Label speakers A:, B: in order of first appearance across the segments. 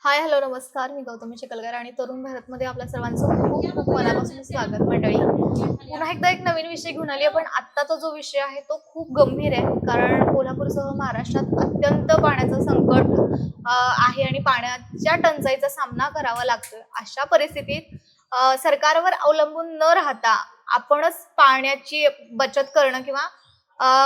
A: हाय, hello, नमस्कार. मी गौतमी चिखलकर आणि तरुण भारतमध्ये आपल्या सर्वांचं खूप खूप मनापासून स्वागत मंडळी. पुन्हा एकदा एक नवीन विषय घेऊन आली आहे, पण आत्ताचा जो विषय आहे तो खूप गंभीर आहे. कारण कोल्हापूरसह महाराष्ट्रात अत्यंत पाण्याचं संकट आहे आणि पाण्याच्या टंचाईचा सामना करावा लागतोय. अशा परिस्थितीत सरकारवर अवलंबून न राहता आपणच पाण्याची बचत करणं किंवा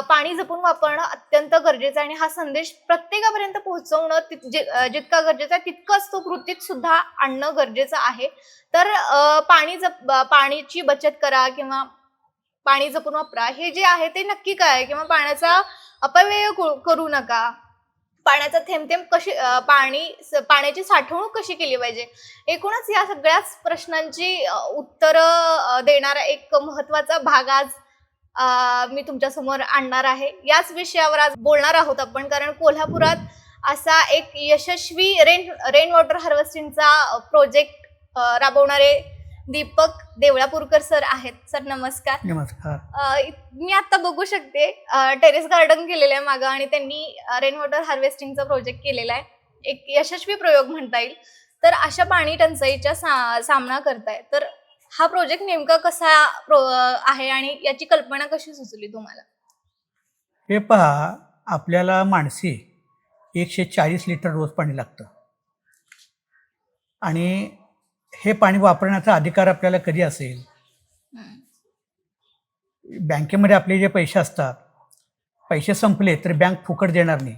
A: पाणी जपून वापरणं अत्यंत गरजेचं आहे आणि हा संदेश प्रत्येकापर्यंत पोहोचवणं जितका गरजेचा आहे तितकंच तो कृतीत सुद्धा आणणं गरजेचं आहे. तर पाण्याची बचत करा किंवा पाणी जपून वापरा हे जे आहे ते नक्की काय आहे किंवा पाण्याचा अपव्यय करू नका. पाण्याचा थेंब-थेंब पाण्याची साठवणूक कशी केली पाहिजे? एकूणच या सगळ्याच प्रश्नांची उत्तरं देणारा एक महत्त्वाचा भाग आज मी तुमच्या समोर आणणार आहे. याच विषयावर आज बोलणार आहोत आपण, कारण कोल्हापुरात असा एक यशस्वी रेन वॉटर हार्वेस्टिंगचा प्रोजेक्ट राबवणारे दीपक देवळापूरकर सर आहेत. सर नमस्कार.
B: नमस्कार.
A: मी आता बघू शकते टेरेस गार्डन केलेलं आहे मागं आणि त्यांनी रेन वॉटर हार्वेस्टिंगचा प्रोजेक्ट केलेला आहे. एक यशस्वी प्रयोग म्हणता येईल. तर अशा पाणी टंचाईचा सामना करताय. तर हा प्रोजेक्ट नेमका कसा आहे आणि याची कल्पना कशी सुचली तुम्हाला?
B: हे पहा, आपल्याला माणसी 140 लिटर रोज पाणी लागतं आणि हे पाणी वापरण्याचा अधिकार आपल्याला कधी असेल? बँकेमध्ये आपले जे पैसे असतात, पैसे संपले तर बँक फुकट देणार नाही,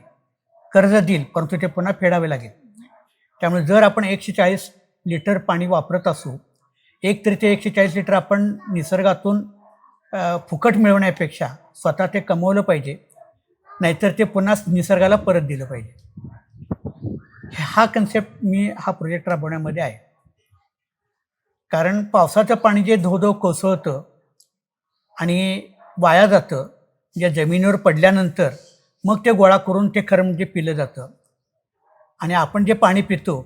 B: कर्ज देईल, परंतु ते पुन्हा फेडावे लागेल. त्यामुळे जर आपण 140 लिटर पाणी वापरत असू, एक तरी ते 140 लिटर आपण निसर्गातून फुकट मिळवण्यापेक्षा स्वतः ते कमवलं पाहिजे, नाहीतर ते पुन्हा निसर्गाला परत दिलं पाहिजे. हा कन्सेप्ट मी हा प्रोजेक्ट राबवण्यामध्ये आहे. कारण पावसाचं पाणी जे धो कोसळतं आणि वाया जातं, ज्या जमिनीवर पडल्यानंतर मग ते गोळा करून ते खरं म्हणजे पिलं जातं. आणि आपण जे पाणी पितो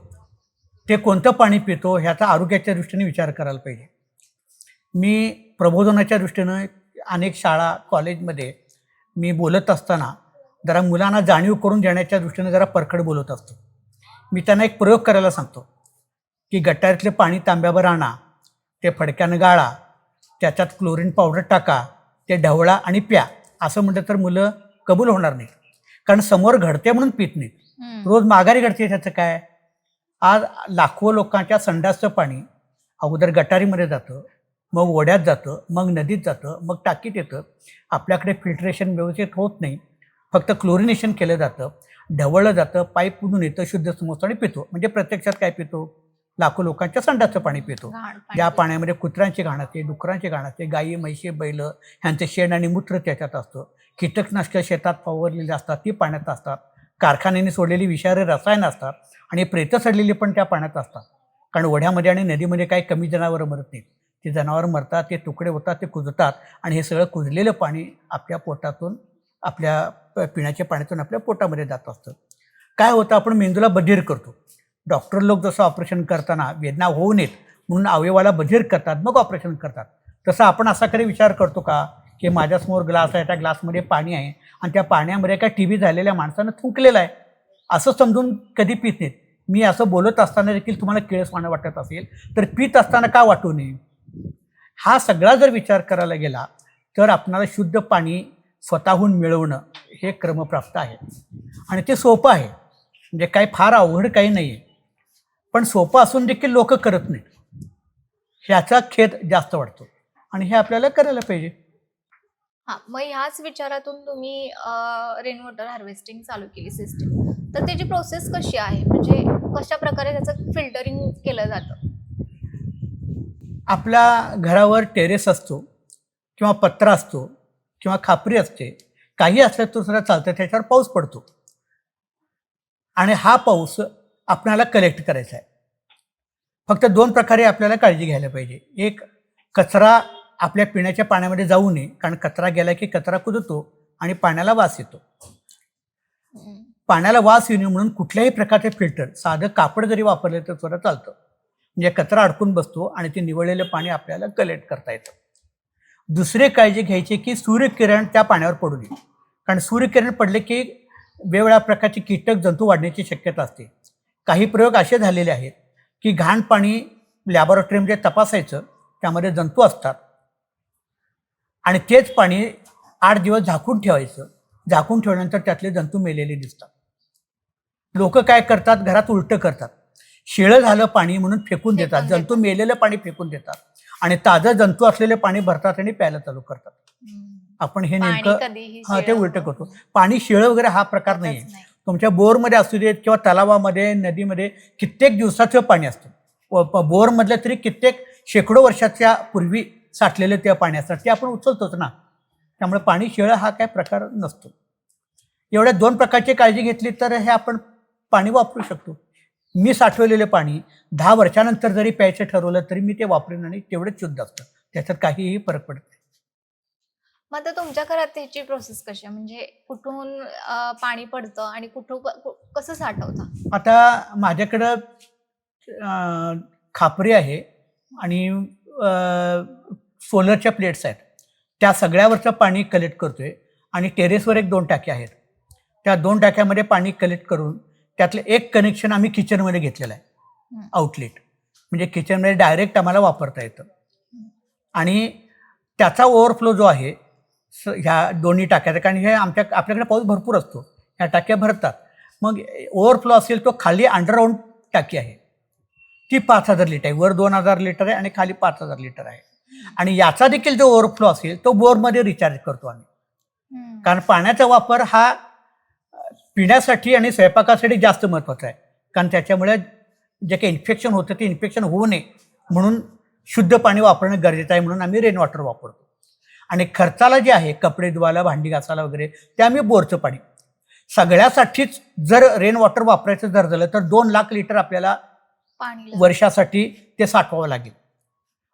B: ते कोणतं पाणी पितो ह्याचा आरोग्याच्या दृष्टीने विचार करायला पाहिजे. मी प्रबोधनाच्या दृष्टीनं अनेक शाळा कॉलेजमध्ये मी बोलत असताना जरा मुलांना जाणीव करून देण्याच्या दृष्टीने जरा परखड बोलत असतो. मी त्यांना एक प्रयोग करायला सांगतो की गटारातले पाणी तांब्यावर आणा, ते फडक्यानं गाळा, त्याच्यात क्लोरीन पावडर टाका, ते ढवळा आणि प्या. असं म्हटलं तर मुलं कबूल होणार नाही, कारण समोर घडते म्हणून पित नाहीत. रोज माघारी घडते. त्याचं काय? आज लाखो लोकांच्या संडासचं पाणी अगोदर गटारीमध्ये जातं, मग ओढ्यात जातं, मग नदीत जातं, मग टाकीत येतं. आपल्याकडे फिल्ट्रेशन व्यवस्थित होत नाही, फक्त क्लोरिनेशन केलं जातं, ढवळलं जातं, पाईपमधून येतं, शुद्ध समजतो आणि पितो. म्हणजे प्रत्यक्षात काय पितो? लाखो लोकांच्या संडासचं पाणी पितो. ज्या पाण्यामध्ये कुत्र्यांची घाण असते, डुकरांची घाण असते, गायी म्हैशी बैल ह्यांचं शेण आणि मूत्र त्याच्यात असतं. कीटकनाशकं शेतात फवारलेली असतात, ती पाण्यात असतात. कारखान्याने सोडलेली विषारी रसायनं असतात आणि प्रेतं सडलेली पण त्या पाण्यात असतात. कारण ओढ्यामध्ये आणि नदीमध्ये काही कमी जनावरं मरत नाहीत. ते जनावरं मरतात, ते तुकडे होतात, ते कुजतात आणि हे सगळं कुजलेलं पाणी आपल्या पोटातून, आपल्या पिण्याच्या पाण्यातून आपल्या पोटामध्ये जात असतं. काय होतं? आपण मेंदूला बधीर करतो. डॉक्टर लोक जसं ऑपरेशन करताना वेदना होऊ नयेत म्हणून अवयवाला बधीर करतात, मग ऑपरेशन करतात. तसं आपण असा कधी विचार करतो का की माझ्यासमोर ग्लास आहे, त्या ग्लासमध्ये पाणी आहे आणि त्या पाण्यामध्ये काय टीबी झालेल्या माणसानं थुंकलेलं आहे असं समजून कधी पित नाहीत. मी असं बोलत असताना देखील तुम्हाला किळसवाणं वाटत असेल तर पित असताना का वाटू नये? हा सगळा जर विचार करायला गेला तर आपणाला शुद्ध पाणी स्वतःहून मिळवणं हे क्रमप्राप्त आहे आणि ते सोपं आहे. म्हणजे काही फार अवघड काही नाही आहे, पण सोपं असून देखील लोक करत नाहीत. ह्याचा खेद जास्त वाटतो आणि हे आपल्याला करायला पाहिजे.
A: हां, मग ह्याच विचारातून तुम्ही रेन वॉटर हार्वेस्टिंग चालू केली सिस्टीम. तर त्याची प्रोसेस कशी आहे? म्हणजे कशा प्रकारे त्याचं फिल्टरिंग केलं जातं?
B: आपल्या घरावर टेरेस असतो किंवा पत्रा असतो किंवा खापरी असते, काही असलं तर सुद्धा चालतं. त्याच्यावर पाऊस पडतो आणि हा पाऊस आपल्याला कलेक्ट करायचा आहे. फक्त 2 प्रकारे आपल्याला काळजी घ्यायला पाहिजे. एक, कचरा आपल्या पिण्याच्या पाण्यामध्ये जाऊ नये, कारण कचरा गेला की कचरा कुजतो आणि पाण्याला वास येतो. पाण्याला वास येऊ नये म्हणून कुठल्याही प्रकारचे फिल्टर, साधं कापड जरी वापरलं तर सुद्धा चालतं. म्हणजे कचरा अडकून बसतो आणि ते निवडलेलं पाणी आपल्याला कलेक्ट करता येतं. दुसरी काळजी घ्यायची की सूर्यकिरण त्या पाण्यावर पडू नये, कारण सूर्यकिरण पडले की वेगवेगळ्या प्रकारचे कीटक जंतू वाढण्याची शक्यता असते. काही प्रयोग असे झालेले आहेत की घाण पाणी लॅबोरेटरीमध्ये तपासायचं, त्यामध्ये जंतू असतात आणि तेच पाणी 8 दिवस झाकून ठेवायचं. झाकून ठेवल्यानंतर त्यातले जंतू मेलेले दिसतात. लोक काय करतात, घरात उलटं करतात. शिळं झालं पाणी म्हणून फेकून देतात,
A: फेकून
B: जंतू
A: देतात.
B: मेलेलं पाणी फेकून देतात आणि ताजं जंतू असलेले पाणी भरतात आणि प्यायला चालू करतात. आपण हे
A: पाणी
B: नेमकं
A: कधीही
B: ते
A: शिळं
B: उलटं करतो. पाणी शिळं वगैरे हा प्रकार
A: होतच
B: नाही आहे.
A: नाही.
B: तुमच्या बोरमध्ये असू देत किंवा तलावामध्ये, नदीमध्ये कित्येक दिवसाचं पाणी असतं. बोरमधलं तरी कित्येक शेकडो वर्षाच्या पूर्वी साठलेलं ते पाणी असतं, ते आपण उचलतोच ना. त्यामुळे पाणी शिळं हा काय प्रकार नसतो. एवढ्या 2 प्रकारची काळजी घेतली तर हे आपण पाणी वापरू शकतो. मी साठवलेले पाणी 10 वर्षानंतर जरी प्यायचं ठरवलं तरी मी ते वापरेन आणि तेवढंच शुद्ध असतं. त्याच्यात काहीही फरक पडत नाही.
A: मग आता तुमच्या घरात त्याची प्रोसेस कशी आहे? म्हणजे कुठून पाणी पडतं आणि कसं साठवता?
B: आता माझ्याकडं खापरी आहे आणि सोलरच्या प्लेट्स आहेत. त्या सगळ्यावरचं पाणी कलेक्ट करतोय आणि टेरेसवर 1-2 टाक्या आहेत. त्या 2 टाक्यामध्ये पाणी कलेक्ट करून त्यातलं एक कनेक्शन आम्ही किचनमध्ये घेतलेलं आहे,
A: हं.
B: आउटलेट. म्हणजे किचनमध्ये डायरेक्ट आम्हाला वापरता येतं आणि त्याचा ओव्हरफ्लो जो आहे ह्या दोन्ही टाक्याचा, कारण हे आपल्याकडे पाऊस भरपूर असतो, ह्या टाक्या भरतात. मग ओव्हरफ्लो असेल तो खाली अंडरग्राऊंड टाकी आहे, ती 5,000 लिटर आहे. वर 2,000 लिटर आहे आणि खाली 5,000 लिटर आहे. आणि याचा देखील जो ओव्हरफ्लो असेल तो बोरमध्ये रिचार्ज करतो आम्ही. कारण पाण्याचा वापर हा पिण्यासाठी आणि स्वयंपाकासाठी जास्त महत्त्वाचा आहे. कारण त्याच्यामुळे जे काही इन्फेक्शन होतं ते इन्फेक्शन होऊ नये म्हणून शुद्ध पाणी वापरणं गरजेचं आहे, म्हणून आम्ही रेन वॉटर वापरतो. आणि खर्चाला जे आहे कपडे धुवायला, भांडी घासायला वगैरे, ते आम्ही बोरचं पाणी. सगळ्यासाठीच जर रेन वॉटर वापरायचं जर झालं तर 2 लाख लिटर आपल्याला
A: पाणी
B: वर्षासाठी ते साठवावं लागेल.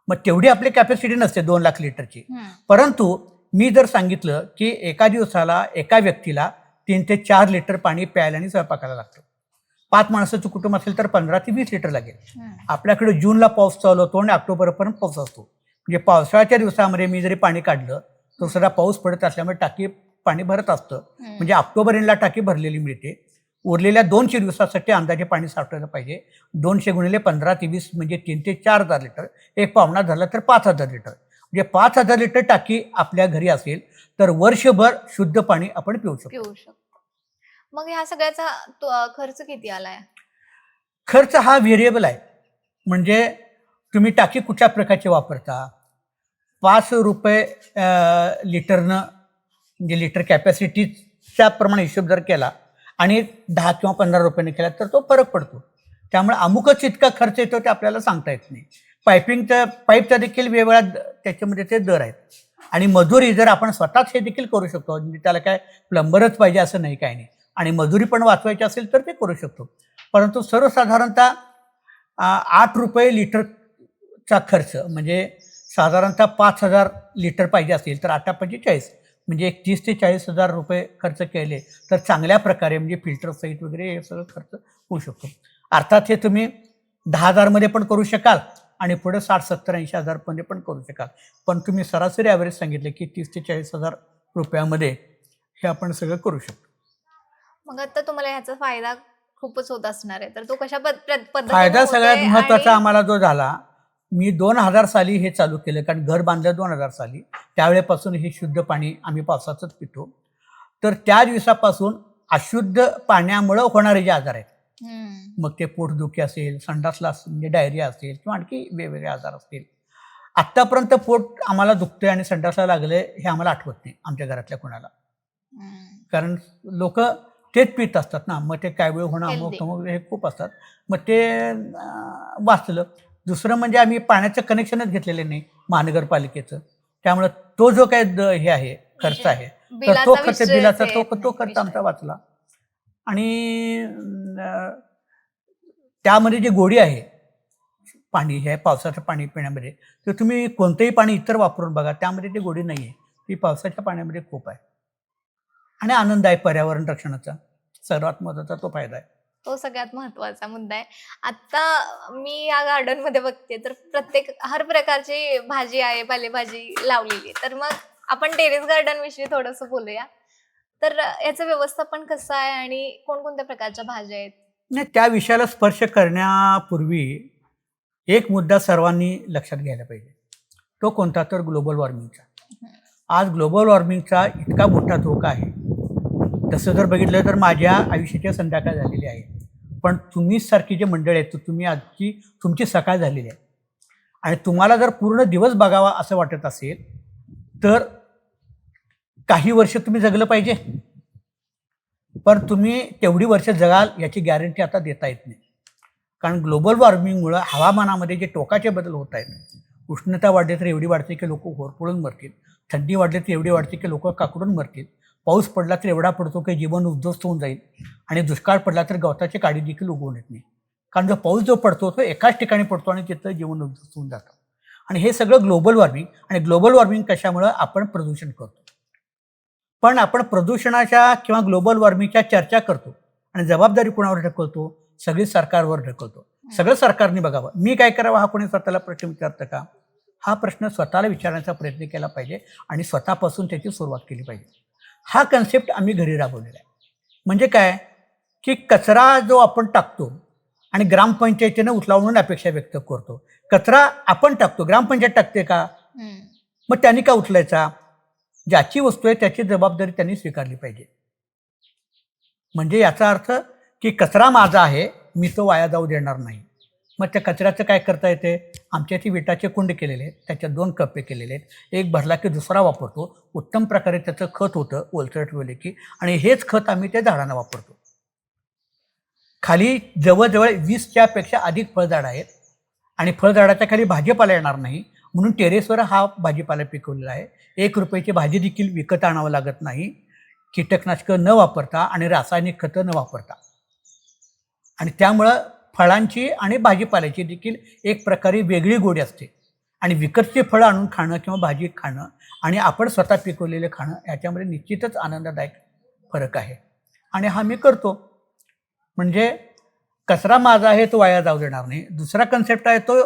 B: मग तेवढी आपली कॅपॅसिटी नसते 2 लाख लिटरची. परंतु मी जर सांगितलं की एका दिवसाला एका व्यक्तीला 3 ते 4 लिटर पाणी प्यायला आणि स्वयंपाकाला लागतं. 5 माणसाचं कुटुंब असेल तर 15 ते 20 लिटर लागेल. आपल्याकडे जूनला पाऊस चालू होतो आणि ऑक्टोबरपर्यंत पाऊस असतो. म्हणजे पावसाळ्याच्या दिवसामध्ये मी जरी पाणी काढलं तर सध्या पाऊस पडत असल्यामुळे टाकी पाणी भरत असतं. म्हणजे ऑक्टोबर एंडला टाकी भरलेली मिळते. उरलेल्या 200 दिवसासाठी अंदाजे पाणी साठवायला पाहिजे. 200 गुणिले 15 ते 20 म्हणजे 3 ते 4,000 लिटर. एक पावणा झाला तर 5,000 लिटर. म्हणजे 5,000 लिटर टाकी आपल्या घरी असेल तर वर्षभर शुद्ध पाणी आपण पिऊ शकतो.
A: मग ह्या सगळ्याचा खर्च किती आलाय?
B: खर्च हा व्हेरिएबल आहे. म्हणजे तुम्ही टाकी कुठल्या प्रकारची वापरता. ₹5 लिटरनं, म्हणजे लिटर कॅपॅसिटीच्या प्रमाणे हिशोब जर केला आणि 10 किंवा 15 रुपयाने केला तर तो फरक पडतो. त्यामुळे अमुकच इतका खर्च येतो ते आपल्याला सांगता येत नाही. पाईपचा देखील वेगवेगळ्या त्याच्यामध्ये ते दर आहेत. आणि मजुरी जर आपण स्वतःच हे देखील करू शकतो. म्हणजे त्याला काय प्लंबरच पाहिजे असं नाही, काही नाही. आणि मजुरी पण वाचवायची असेल तर ते करू शकतो. परंतु सर्वसाधारणतः ₹8 लिटरचा खर्च, म्हणजे साधारणतः 5,000 लिटर पाहिजे असेल तर 8×45 म्हणजे 30,000 ते 40,000 रुपये खर्च केले तर चांगल्या प्रकारे, म्हणजे फिल्टर सहित वगैरे हे सगळं खर्च होऊ शकतो. अर्थात हे तुम्ही 10,000 मध्ये पण करू शकाल आणि पुढे 60, 70, 80,000 मध्ये पण करू शकाल. पण तुम्ही सरासरी ॲव्हरेज सांगितले की 30,000 ते 40,000 रुपयामध्ये हे आपण सगळं करू शकतो.
A: मग आता तुम्हाला ह्याचा फायदा खूपच होत असणार आहे, तर तो कशा पद्धतीने
B: फायदा सगळ्यात
A: होतोय?
B: महत्त्वाचा
A: आणि
B: आम्हाला जो झाला, मी 2000 साली हे चालू केलं, कारण घर बांधलं 2000 साली. त्यावेळेपासून हे शुद्ध पाणी आम्ही पावसाचंच पितो. तर त्या दिवसापासून अशुद्ध पाण्यामुळं होणारे जे आजार आहेत, मग ते पोटदुखी असेल, संडासला म्हणजे डायरिया असेल किंवा आणखी वेगवेगळे आजार असतील. आत्तापर्यंत पोट आम्हाला दुखतंय आणि संडासला लागलंय हे आम्हाला आठवत नाही आमच्या घरातल्या कोणाला. कारण लोक तेच पित असतात ना, मग ते काय वेळ होणं अमुक तमुक हे खूप असतात. मग ते वाचलं. दुसरं म्हणजे आम्ही पाण्याचं कनेक्शनच घेतलेलं नाही महानगरपालिकेचं. त्यामुळे तो जो काय हे आहे, खर्च आहे, तर तो खर्च बिलाचा तो खर्च आमचा वाचला. आणि त्यामध्ये जी गोडी आहे पाणी, हे पावसाचं पाणी पिण्यामध्ये, तर तुम्ही कोणतंही पाणी इतर वापरून बघा, त्यामध्ये ती गोडी नाही आहे. ती पावसाच्या पाण्यामध्ये खूप आहे. आणि आनंद आहे पर्यावरण रक्षणाचा, सर्वात महत्त्वाचा तो फायदा आहे.
A: तो सगळ्यात महत्वाचा मुद्दा आहे. आता मी या गार्डन मध्ये बघते तर हर प्रकारची भाजी आहे, पालेभाजी लावलेली. तर मग आपण टेरेस गार्डन विषयी थोडंसं बोलूया. तर याचं व्यवस्थापन कसं आहे आणि कोणकोणत्या प्रकारच्या भाज्या आहेत?
B: नाही, त्या विषयाला स्पर्श करण्यापूर्वी एक मुद्दा सर्वांनी लक्षात घ्यायला पाहिजे. तो कोणता? तर ग्लोबल वॉर्मिंगचा. आज ग्लोबल वॉर्मिंगचा इतका मोठा धोका आहे. तसं जर बघितलं तर माझ्या आयुष्याची संध्याकाळ झालेली आहे, पण तुम्ही सारखी जे मंडळी आहेत, तर तुम्ही आजची तुमची सकाळ झालेली आहे. आणि तुम्हाला जर पूर्ण दिवस बघावा असं वाटत असेल तर काही वर्ष तुम्ही जगलं पाहिजे, पण तुम्ही तेवढी वर्ष जगाल याची गॅरंटी आता देता येत नाही. कारण ग्लोबल वॉर्मिंगमुळं हवामानामध्ये जे टोकाचे बदल होत आहेत, उष्णता वाढली तर एवढी वाढते की लोक होरपळून मरतील, थंडी वाढली तर एवढी वाढते की लोक काकडून मरतील, पाऊस पडला तर एवढा पडतो की जीवन उद्ध्वस्त होऊन जाईल, आणि दुष्काळ पडला तर गवताची काडी देखील उगवून येत नाही. कारण जो पाऊस जो पडतो तो एकाच ठिकाणी पडतो आणि तिथं जीवन उद्ध्वस्त होऊन जातं. आणि हे सगळं ग्लोबल वॉर्मिंग. आणि ग्लोबल वॉर्मिंग कशामुळं? आपण प्रदूषण करतो. पण आपण प्रदूषणाच्या किंवा ग्लोबल वॉर्मिंगच्या चर्चा करतो आणि जबाबदारी कोणावर ढकलतो? सगळी सरकारवर ढकलतो. सगळं सरकारने बघावं. मी काय करावं हा कोणी स्वतःला प्रश्न विचारतं का? हा प्रश्न स्वतःला विचारण्याचा प्रयत्न केला पाहिजे आणि स्वतःपासून त्याची सुरुवात केली पाहिजे. हा कन्सेप्ट आम्ही घरी राबवलेला आहे. म्हणजे काय की कचरा जो आपण टाकतो आणि ग्रामपंचायतीनं उचलावं म्हणून अपेक्षा व्यक्त करतो. कचरा आपण टाकतो, ग्रामपंचायत टाकते का? मग त्यांनी का उचलायचा? ज्याची वस्तू आहे त्याची जबाबदारी त्यांनी स्वीकारली पाहिजे. म्हणजे याचा अर्थ की कचरा माझा आहे, मी तो वाया जाऊ देणार नाही. मग त्या कचऱ्याचं काय करता येते? आमच्या इथे विटाचे कुंड केलेले आहेत, त्याच्यात 2 कप्पे केलेले आहेत. एक भरला की दुसरा वापरतो. उत्तम प्रकारे त्याचं खत होतं ओलसर ठेवले की, आणि हेच खत आम्ही त्या झाडांना वापरतो. खाली जवळजवळ 20च्या पेक्षा अधिक फळझाडं आहेत आणि फळझाडाच्या खाली भाजीपाला येणार नाही म्हणून टेरेसवर हा भाजीपाला पिकवलेला आहे. 1 रुपयाची भाजी देखील विकत आणावं लागत नाही, कीटकनाशकं न वापरता आणि रासायनिक खतं न वापरता. आणि त्यामुळं फळांची आणि भाजीपाल्याची देखील एक प्रकारे वेगळी गोडी असते. आणि विकतची फळं आणून खाणं किंवा भाजी खाणं आणि आपण स्वतः पिकवलेले खाणं याच्यामध्ये निश्चितच आनंददायक फरक आहे. आणि हा मी करतो. म्हणजे कचरा माझा आहे तो वाया जाऊ देणार नाही. दुसरा कन्सेप्ट आहे तो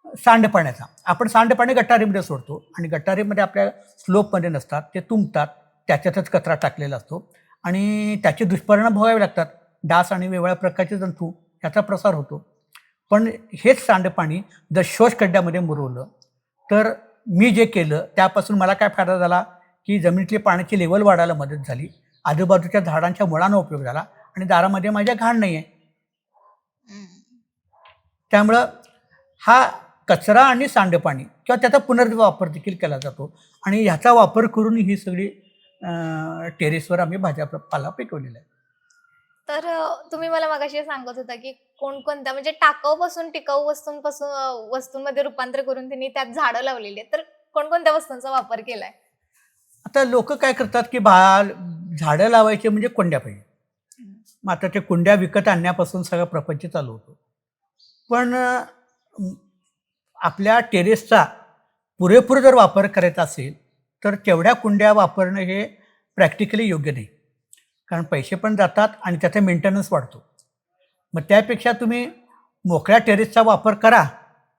B: सांडपाण्याचा. आपण सांडपाणी गटारीमध्ये सोडतो आणि गटारीमध्ये आपल्या स्लोपमध्ये नसतात, ते तुंबतात, त्याच्यातच कचरा टाकलेला असतो आणि त्याचे दुष्परिणाम भोगावे लागतात. डास आणि वेगवेगळ्या प्रकारचे जंतू याचा प्रसार होतो. पण हेच सांडपाणी जर शोषखड्ड्यामध्ये मुरवलं तर मी जे केलं त्यापासून मला काय फायदा झाला की जमिनीतली पाण्याची लेवल वाढायला मदत झाली, आजूबाजूच्या झाडांच्या मुळांना उपयोग झाला आणि दारामध्ये माझ्या घाण नाही आहे. त्यामुळं हा कचरा आणि सांडपाणी किंवा त्याचा पुनर्वापर देखील केला जातो आणि ह्याचा वापर करून ही सगळी टेरेसवर आम्ही भाजीपाला पिकवलेला आहे.
A: तर तुम्ही मला मगाशी सांगत होता की कोणकोणत्या म्हणजे टाकाऊपासून टिकाऊ वस्तूंमध्ये रूपांतर करून त्यांनी त्यात झाडं लावलेली आहेत. तर कोणकोणत्या वस्तूंचा वापर केलाय?
B: आता लोक काय करतात की झाडं लावायचे म्हणजे कुंड्या पाहिजे. मग आता ते कुंड्या विकत आणण्यापासून सगळा प्रपंच चालू होतो. पण आपल्या टेरेसचा पुरेपूर जर वापर करायचा असेल तर तेवढ्या कुंड्या वापरणं हे प्रॅक्टिकली योग्य नाही. कारण पैसे पण जातात आणि त्याचा मेंटेनन्स वाढतो. मग त्यापेक्षा तुम्ही मोकळ्या टेरेसचा वापर करा,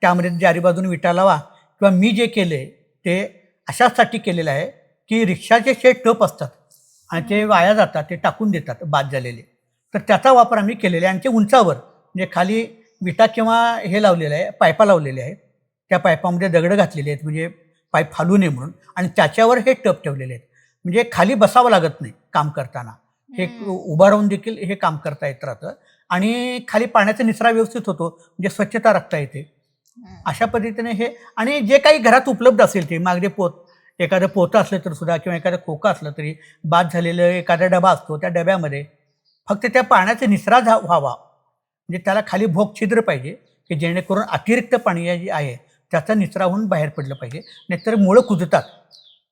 B: त्यामध्ये चारीबाजूने विटा लावा, किंवा मी जे केलं आहे ते अशासाठी केलेलं आहे की रिक्षाचे शेड टप असतात आणि ते वाया जातात, ते टाकून देतात बाद झालेले. तर त्याचा वापर आम्ही केलेला आहे आणि ते उंचावर म्हणजे खाली विटा किंवा हे लावलेलं आहे, पायपा लावलेले आहेत. त्या पायपामध्ये दगडं घातलेले आहेत म्हणजे पाईप फालू नये म्हणून, आणि त्याच्यावर हे टप ठेवलेले आहेत. म्हणजे खाली बसावं लागत नाही काम करताना, हे उभा राहून देखील हे काम करता येत राहतं आणि खाली पाण्याचा निचरा व्यवस्थित होतो, म्हणजे स्वच्छता राखता येते. अशा पद्धतीने हे, आणि जे काही घरात उपलब्ध असेल ते मागदे एखादं पोतं असलं तर सुद्धा किंवा एखादं खोकं असलं तरी बाद झालेलं एखादा डबा असतो, त्या डब्यामध्ये फक्त त्या पाण्याचा निचरा व्हावा. म्हणजे त्याला खाली भोग छिद्र पाहिजे की जेणेकरून अतिरिक्त पाणी जे आहे त्याचा निचरा होऊन बाहेर पडलं पाहिजे, नाहीतर मुळं कुजतात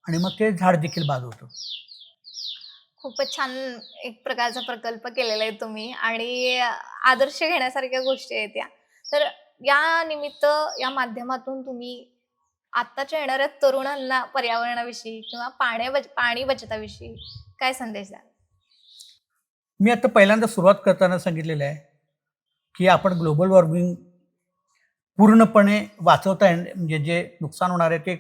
B: आणि मग ते झाड देखील बाद होतं.
A: खूपच छान एक प्रकारचा प्रकल्प केलेला आहे तुम्ही आणि आदर्श घेण्यासारख्या गोष्टी आहेत या. तर या निमित्त या माध्यमातून तुम्ही आत्ताच्या येणाऱ्या तरुणांना पर्यावरणाविषयी किंवा पाणी बचताविषयी काय संदेश द्याल?
B: मी आता पहिल्यांदा सुरुवात करताना सांगितलेलं आहे की आपण ग्लोबल वॉर्मिंग पूर्णपणे वाचवता म्हणजे जे नुकसान होणार आहे ते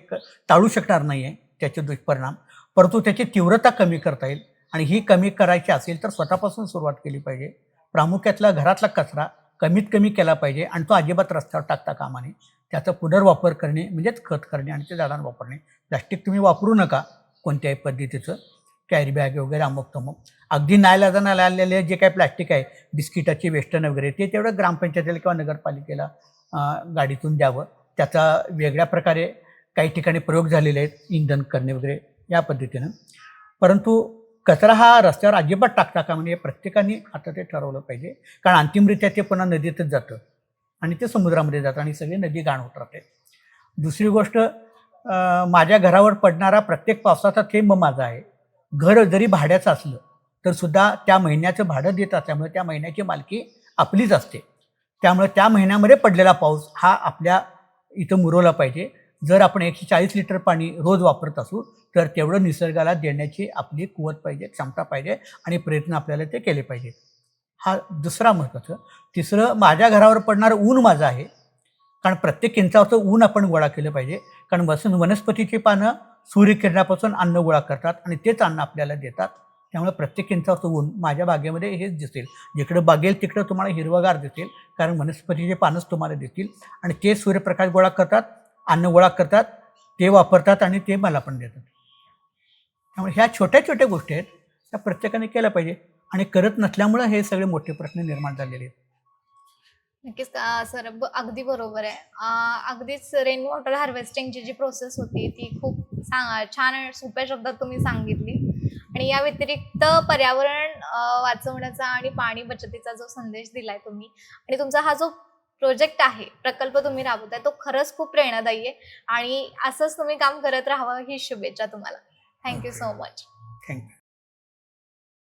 B: टाळू शकणार नाही आहे त्याचे दुष्परिणाम, परंतु त्याची तीव्रता कमी करता येईल. आणि ही कमी करायची असेल तर स्वतःपासून सुरुवात केली पाहिजे. प्रामुख्यातला घरातला कचरा कमीत कमी केला पाहिजे आणि तो अजिबात रस्त्यावर टाकता कामा नये. त्याचा पुनर्वापर करणे म्हणजेच खत करणे आणि ते झाडांना वापरणे. प्लॅस्टिक तुम्ही वापरू नका कोणत्याही पद्धतीचं, कॅरी बॅग वगैरे अमुक तमुक. अगदी नाईलाजानं आलेले जे काही प्लॅस्टिक आहे, बिस्किटाचे वेस्टर्न वगैरे, ते तेवढं ग्रामपंचायतीला किंवा नगरपालिकेला गाडीतून द्यावं. त्याचा वेगळ्या प्रकारे काही ठिकाणी प्रयोग झालेले आहेत, इंधन करणे वगैरे या पद्धतीनं. परंतु कचरा हा रस्त्यावर अजिबात टाकता कामा नये, प्रत्येकाने आता ते ठरवलं पाहिजे. कारण अंतिमरित्या ते पुन्हा नदीतच जातं आणि ते समुद्रामध्ये जातं आणि सगळी नदी घाण होत राहते. दुसरी गोष्ट, माझ्या घरावर पडणारा प्रत्येक पावसाचा थेंब माझा आहे. घर जरी भाड्याचं असलं तर सुद्धा त्या महिन्याचं भाडं देत असल्यामुळे त्या महिन्याची मालकी आपलीच असते. त्यामुळे त्या महिन्यामध्ये पडलेला पाऊस हा आपल्या इथं मुरवला पाहिजे. जर आपण 140 लिटर पाणी रोज वापरत असू तर तेवढं निसर्गाला देण्याची आपली कुवत पाहिजे, क्षमता पाहिजे आणि प्रयत्न आपल्याला ते केले पाहिजेत. हा दुसरा महत्त्वाचं. तिसरं, माझ्या घरावर पडणारं ऊन माझं आहे. कारण प्रत्येक इंचावरचं ऊन आपण गोळा केलं पाहिजे. कारण वनस्पतीची पानं सूर्यकिरणापासून अन्न गोळा करतात आणि तेच अन्न आपल्याला देतात. त्यामुळे प्रत्येक इंचावरचं ऊन माझ्या बागेमध्ये हेच दिसेल. जिकडं बघेल तिकडं तुम्हाला हिरवगार दिसेल, कारण वनस्पतीचे पानंच तुम्हाला देतील आणि ते सूर्यप्रकाश गोळा करतात, अन्न गोळा करतात, ते वापरतात आणि ते मला पण देतात. त्यामुळे ह्या छोट्या छोट्या गोष्टी आहेत, त्या प्रत्येकाने केल्या पाहिजे आणि करत नसल्यामुळं हे सगळे मोठे प्रश्न निर्माण झालेले आहेत.
A: नक्कीच सर, अगदी बरोबर आहे. अगदीच रेन वॉटर हार्वेस्टिंगची जी प्रोसेस होती ती खूप छान आणि सोप्या शब्दात तुम्ही सांगितली. आणि या व्यतिरिक्त पर्यावरण वाचवण्याचा आणि पाणी बचतीचा जो संदेश दिलाय तुम्ही, आणि तुमचा हा जो प्रोजेक्ट आहे, प्रकल्प तुम्ही राबवताय, तो खरंच खूप प्रेरणादायी आहे आणि असंच तुम्ही काम करत राहावं ही शुभेच्छा तुम्हाला. Thank you so much.
B: थँक्यू.